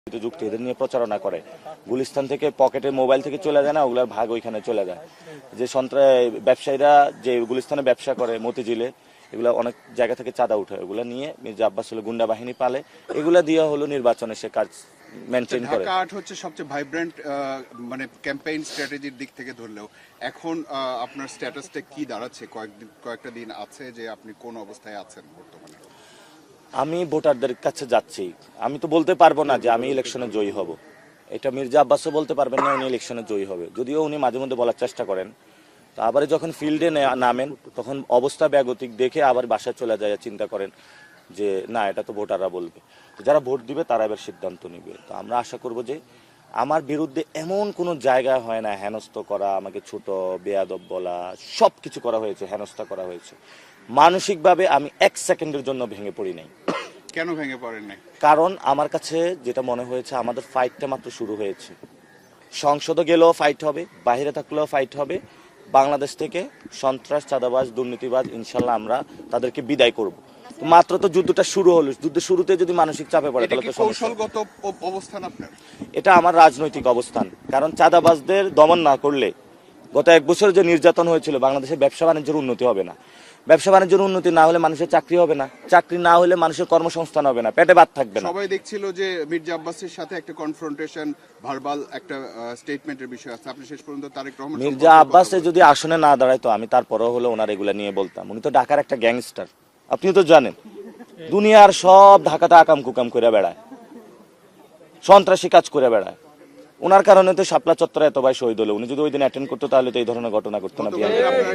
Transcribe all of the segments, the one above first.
যুক্তি এদের নিয়ে প্রচারণা করে। গুলিস্তান থেকে পকেটে মোবাইল থেকে চলে যায় না, ওগুলার ভাগ ওইখানে চলে যায়। যে ব্যবসায়ীরা যে গুলিস্তানে ব্যবসা করে মতিঝিলে, এগুলা অনেক জায়গা থেকে চাঁদা উঠে, ওগুলা নিয়ে মির্জা আব্বাস হলো গুন্ডা বাহিনী পালে, এগুলা দিয়ে হলো নির্বাচনে সে কাজ মেনটেন করে। ঢাকা ৮ হচ্ছে সবচেয়ে ভাইব্রেন্ট মানে ক্যাম্পেইন স্ট্র্যাটেজির দিক থেকে ধরলেও এখন আপনার স্ট্যাটাসটা কি দাঁড়াচ্ছে? কয়েকটা দিন আছে যে আপনি কোন অবস্থায় আছেন বর্তমানে? আমি ভোটারদের কাছে যাচ্ছি, আমি তো বলতে পারবো না যে আমি ইলেকশনে জয়ী হব, এটা মির্জা আব্বাসও বলতে পারবেন না উনি ইলেকশনে জয়ী হবে, যদিও উনি মাঝে মধ্যে বলার চেষ্টা করেন। তো আবার যখন ফিল্ডে নামেন তখন অবস্থা ব্যাগতিক দেখে আবার বাসায় চলে যায়, চিন্তা করেন যে না এটা তো ভোটাররা বলবে। তো যারা ভোট দিবে তারা এবার সিদ্ধান্ত নিবে। তো আমরা আশা করব যে আমার বিরুদ্ধে এমন কোনো জায়গা হয় না হেনস্থ করা, আমাকে ছোট বেয়াদব বলা, সব কিছু করা হয়েছে, হেনস্থা করা হয়েছে। মানসিকভাবে আমি 1 সেকেন্ডের জন্য ভেঙে পড়ি নাই। কেন ভেঙে পড়েন নাই? কারণ আমার কাছে যেটা মনে হয়েছে আমাদের ফাইটটা মাত্র শুরু হয়েছে। সংসদে গেলেও ফাইট হবে, বাইরে থাকলেও ফাইট হবে। বাংলাদেশ থেকে সন্ত্রাস, চাঁদাবাজ, দুর্নীতিবাজ ইনশাল্লাহ আমরা তাদেরকে বিদায় করব। মাত্র তো যুদ্ধটা শুরু হলো, যুদ্ধের শুরুতে যদি মানসিক চাপে পড়ে তাহলে তো কৌশলগত অবস্থান আপনার। এটা আমার রাজনৈতিক অবস্থান। কারণ চাঁদাবাজদের দমন না করলে গত 1 বছর যে নির্যাতন হয়েছিল, বাংলাদেশের ব্যবসা বাণিজ্যের উন্নতি হবে না। ব্যবসা বাণিজ্যের উন্নতি না হলে মানুষের চাকরি হবে না, চাকরি না হলে মানুষের কর্মসংস্থান হবে না, পেটে ভাত থাকবে না। সবাই দেখছিল যে মির্জা আব্বাসের সাথে একটা কনফ্রন্টেশন, ভার্বাল একটা স্টেটমেন্টের বিষয় আছে। আপনি শেষ পর্যন্ত তারেক রহমান মির্জা আব্বাসে যদি আসনে না দাঁড়ায় তো আমি তারপরেও হলো ওনার এগুলা নিয়ে বলতাম। উনি তো ঢাকার একটা গ্যাংস্টার, আপনিও তো জানেন। দুনিয়ার সব ঢাকাতে আকাম কুকাম করে বেড়ায়, সন্ত্রাসী কাজ করে বেড়ায়। ওনার কারণে তো শাপলা চত্বরে এত ভাই শহীদ হলো। উনি যদি ওই দিন অ্যাটেন্ড করতো তাহলে তো এই ধরনের ঘটনা ঘটতো না।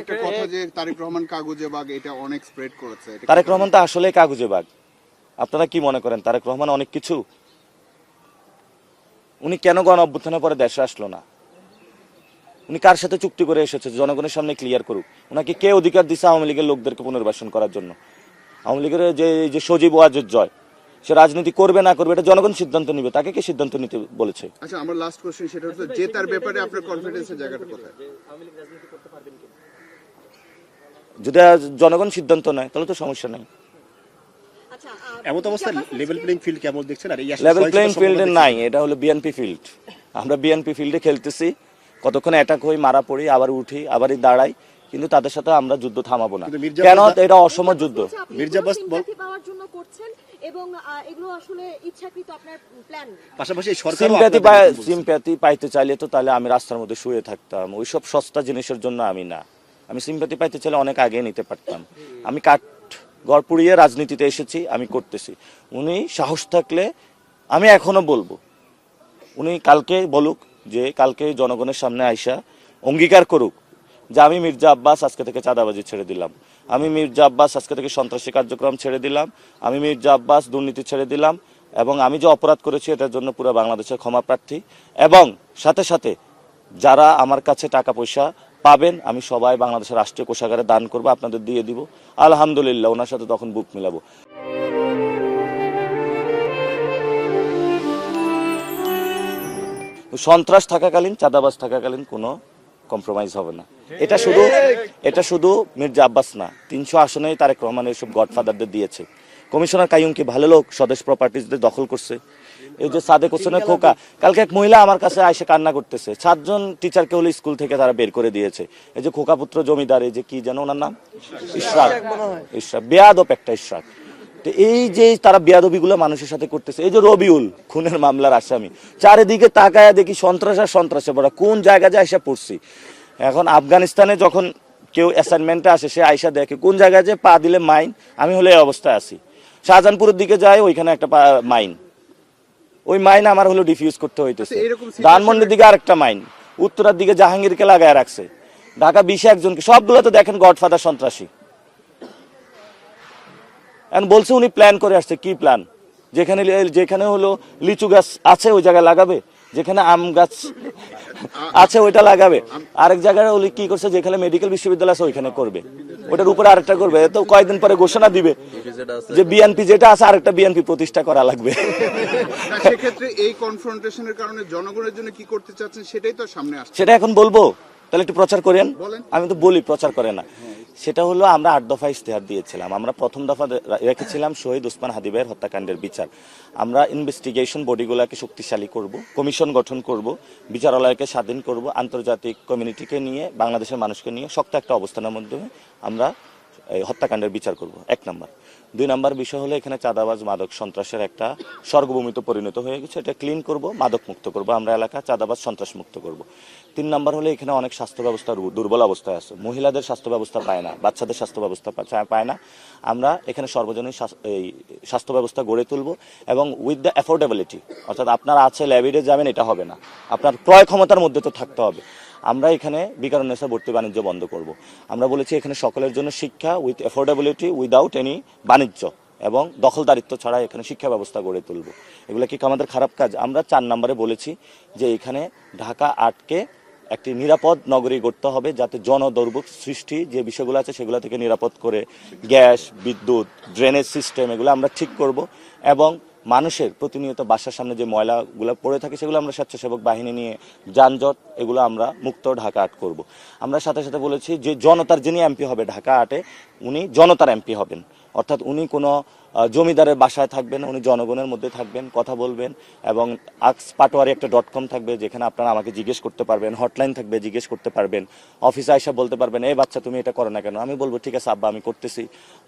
একটা কথা যে তারেক রহমান কাগুজে বাগ, এটা অনেক স্প্রেড করেছে। তারেক রহমান তো আসলে কাগুজে বাগ। আপনারা কি মনে করেন তারেক রহমান অনেক কিছু? উনি কেন গণ অভ্যুত্থানের পরে দেশে আসলো না? উনি কার সাথে চুক্তি করে এসেছে? জনগণের সামনে ক্লিয়ার করুক। ওনাকে কে অধিকার দিচ্ছে আওয়ামী লীগের লোকদেরকে পুনর্বাসন করার জন্য? আওয়ামী লীগের যে সজীব ওয়াজেদ জয়, সে রাজনীতি করবে না করবে এটা জনগণ সিদ্ধান্ত নিবে, তাকে কে সিদ্ধান্ত নিতে বলেছে? আচ্ছা, আমার লাস্ট কোশ্চেন সেটা হচ্ছে যে তার ব্যাপারে আপনার কনফিডেন্সের জায়গাটা কোথায়? যদি জনগণ সিদ্ধান্ত নেয় তাহলে তো সমস্যা নাই। এমন অবস্থায় লেভেল প্লেইং ফিল্ড কেমন দেখছেন? আর এই লেভেল প্লেইং ফিল্ডে নাই, এটা হলো বিএনপি ফিল্ড। আমরা বিএনপি ফিল্ডে খেলতেছি, কতক্ষণ অ্যাটাক হই, মারা পড়ি, আবার উঠি, আবারই দাঁড়াই, কিন্তু তাদের সাথে আমরা যুদ্ধ থামাবো না। কেন? এটা অসম যুদ্ধ। মির্জা আব্বাস পাওয়ার জন্য করছেন এবং এগুলো আসলে ইচ্ছাকৃত আপনার প্ল্যান। পাশাপাশি সিম্প্যাথি পাইতে চাইলে তো তাহলে আমি রাস্তার মধ্যে শুয়ে থাকতাম, ওইসব সস্তা জিনিসের জন্য আমি না। আমি সিম্প্যাথি পাইতে চাইলে অনেক আগে নিতে পারতাম। আমি ঘর পুড়িয়ে রাজনীতিতে এসেছি, আমি করতেছি। উনি সাহস থাকলে আমি এখনো বলবো, উনি কালকে বলুক, যে কালকে জনগণের সামনে আইসা অঙ্গীকার করুক যে আমি মির্জা আব্বাস আজকে থেকে চাঁদাবাজি ছেড়ে দিলাম, আমি মির্জা আব্বাস আজকে থেকে সন্ত্রাসী কার্যক্রম ছেড়ে দিলাম, আমি মির্জা আব্বাস দুর্নীতি ছেড়ে দিলাম, এবং আমি যে অপরাধ করেছি এটার জন্য পুরো বাংলাদেশের ক্ষমা প্রার্থী। এবং সাথে সাথে যারা আমার কাছে টাকা পয়সা পাবেন আমি সবাই বাংলাদেশের রাষ্ট্রীয় কোষাগারে দান করবো, আপনাদের দিয়ে দিব। আলহামদুলিল্লাহ, ওনার সাথে তখন বুক মিলাবো। সন্ত্রাস থাকাকালীন, চাঁদাবাজ থাকাকালীন কোনো কম্প্রোমাইজ হবে না। এটা শুধু মির্জা আব্বাস না, 300 আসনেই তারেক রহমানের সব গডফাদারদের দিয়েছে। কমিশনার কাইয়ুম কি ভালো লোক? স্বদেশ প্রপার্টিজদের দখল করছে। এই যে সাদেক হোসেনের খোকা, কালকে এক মহিলা আমার কাছে এসে কান্না করতেছে, 7 জন টিচারকে হলো স্কুল থেকে তারা বের করে দিয়েছে। এই যে খোকা পুত্র জমিদার, এই যে কি যেন ওনার নাম, ইশরাক, বেয়াদব একটা ইশরাক। এই যে তারা বেয়াদবিগুলো মানুষের সাথে করতেছে। এই যে রবিউল খুনের মামলার আসামি, চারিদিকে তাকায়া দেখি সন্ত্রাস আর সন্ত্রাসে পড়া, কোন জায়গা যায় আইসা পড়ছি। এখন আফগানিস্তানে যখন কেউ অ্যাসাইনমেন্টে আসে, সে আইসা দেখে কোন জায়গায় যে পা দিলে মাইন, আমি হলে এই অবস্থায় আছি। শাহজাহানপুরের দিকে যায়, ওইখানে একটা মাইন, ওই মাইন আমার হলো ডিফিউজ করতে হইতেছে। ধানমন্ডির দিকে আরেকটা মাইন, উত্তরার দিকে জাহাঙ্গীরকে লাগায় রাখছে, ঢাকা 20 একজনকে, সবগুলো তো দেখেন গডফাদার সন্ত্রাসী। বলছে উনি প্ল্যান করে আসছে। কি প্ল্যান? যেখানে হলো লিচু গাছ আছে ওই জায়গায় লাগাবে, যেখানে আম গাছ আছে ওইটা লাগাবে, আরেক জায়গায় উনি কি করছে, যেখানে মেডিকেল বিশ্ববিদ্যালয় আছে ওইখানে করবে, ওটার উপরে আরেকটা করবে। তো কয়েকদিন পরে ঘোষণা দিবে যে বিএনপি যেটা আছে আরেকটা বিএনপি প্রতিষ্ঠা করা লাগবে। সেক্ষেত্রে এই কনফ্রন্টেশনের কারণে জনগণের জন্য কি করতে চাচ্ছেন সেটাই তো সামনে আসছে। সেটা এখন বলবো, তাহলে একটু প্রচার করেন। বলেন। আমি তো বলি প্রচার করে না। সেটা হলো আমরা 8 দফা ইশতেহার দিয়েছিলাম। আমরা প্রথম দফা রেখেছিলাম শহীদ ওসমান হাদি ভাইয়ের হত্যাকাণ্ডের বিচার। আমরা ইনভেস্টিগেশন বডিগুলোকে শক্তিশালী করব, কমিশন গঠন করব, বিচারালয়কে স্বাধীন করব, আন্তর্জাতিক কমিউনিটিকে নিয়ে, বাংলাদেশের মানুষকে নিয়ে শক্ত একটা অবস্থানের মাধ্যমে আমরা এই হত্যাকাণ্ডের বিচার করব, 1 নাম্বার। 2 নাম্বার বিষয় হলো এখানে চাঁদাবাজ মাদক সন্ত্রাসের একটা স্বর্গভূমিতে পরিণত হয়ে গেছে, এটা ক্লিন করব, মাদক মুক্ত করব আমরা এলাকা, চাঁদাবাজ সন্ত্রাস মুক্ত করব। 3 নাম্বার হলো এখানে অনেক স্বাস্থ্য ব্যবস্থা দুর্বল অবস্থায় আছে, মহিলাদের স্বাস্থ্য ব্যবস্থা পায় না, বাচ্চাদের স্বাস্থ্য ব্যবস্থা পায় না। আমরা এখানে সর্বজনীন এই স্বাস্থ্য ব্যবস্থা গড়ে তুলব এবং উইথ দ্য অ্যাফোর্ডেবিলিটি, অর্থাৎ আপনার আছে ল্যাবিডে যাবেন এটা হবে না, আপনার ক্রয় ক্ষমতার মধ্যে তো থাকতে হবে। আমরা এখানে বিকারুন্নেসা ভর্তি বাণিজ্য বন্ধ করব। আমরা বলেছি এখানে সকলের জন্য শিক্ষা উইথ অ্যাফোর্ডেবিলিটি, উইদাউট এনি বাণিজ্য এবং দখলদারিত্ব ছাড়া এখানে শিক্ষা ব্যবস্থা গড়ে তুলব। এগুলো কি আমাদের খারাপ কাজ? আমরা 4 নম্বরে বলেছি যে এখানে ঢাকা 8কে একটি নিরাপদ নগরী গড়তে হবে, যাতে জনদুর্ভোগ সৃষ্টি যে বিষয়গুলো আছে সেগুলো থেকে নিরাপদ করে গ্যাস, বিদ্যুৎ, ড্রেনেজ সিস্টেম এগুলো আমরা ঠিক করব এবং মানুষের প্রতিনিয়ত বাসার সামনে যে ময়লাগুলো পড়ে থাকে সেগুলো আমরা স্বেচ্ছাসেবক বাহিনী নিয়ে যানজট এগুলো আমরা মুক্ত ঢাকা 8 করব। আমরা সাথে সাথে বলেছি যে জনতার যিনি এমপি হবে ঢাকা 8-এ, উনি জনতার এমপি হবেন, অর্থাৎ উনি কোনো জমিদারের বাসায় থাকবেন, উনি জনগণের মধ্যে থাকবেন, কথা বলবেন এবং axpaatwari একটা .com থাকবে যেখানে আপনারা আমাকে জিজ্ঞেস করতে পারবেন, হটলাইন থাকবে জিজ্ঞেস করতে পারবেন, অফিসে আইসা বলতে পারবেন এই বাচ্চা তুমি এটা করো না কেন, আমি বলবো ঠিক আছে আব্বা আমি করতেছি,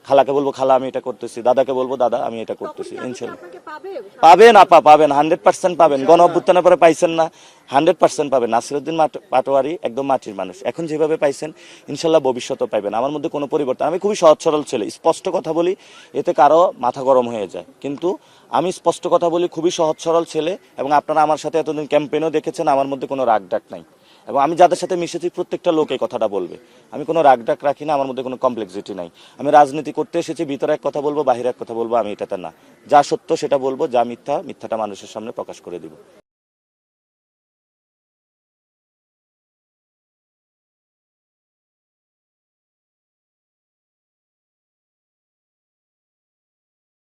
খালাকে বলবো খালা আমি এটা করতেছি, দাদাকে বলবো দাদা আমি এটা করতেছি। ইনশাল্লাহ আপনাকে পাবে পাবেন আপা, পাবেন, 100% পাবেন। গণ অভ্যুত্থানের পরে পাইছেন না, 100% পাবেন। নাসিরউদ্দিন পাটোয়ারি একদম মাটির মানুষ, এখন যেভাবে পাইছেন ইনশাল্লাহ ভবিষ্যতেও পাইবেন। আমার মধ্যে কোনো পরিবর্তন, আমি খুবই সহজ সরল ছেলে, স্পষ্ট কথা বলি, এতে কারো মাথা গরম হয়ে যায়, কিন্তু আমি স্পষ্ট কথা বলি, খুবই সহজ সরল ছেলে এবং আপনারা আমার সাথে এতদিন ক্যাম্পেইনও দেখেছেন, আমার মধ্যে কোনো রাগ ডাক নাই এবং আমি যাদের সাথে মিশেছি প্রত্যেকটা লোক এই কথাটা বলবে, আমি কোনো রাগ ডাক রাখি না, আমার মধ্যে কোনো কমপ্লেক্সিটি নাই। আমি রাজনীতি করতে এসেছি, ভিতরে এক কথা বলবো, বাইরে এক কথা বলবো, আমি এটাতে না, যা সত্য সেটা বলবো, যা মিথ্যা মিথ্যাটা মানুষের সামনে প্রকাশ করে দিব।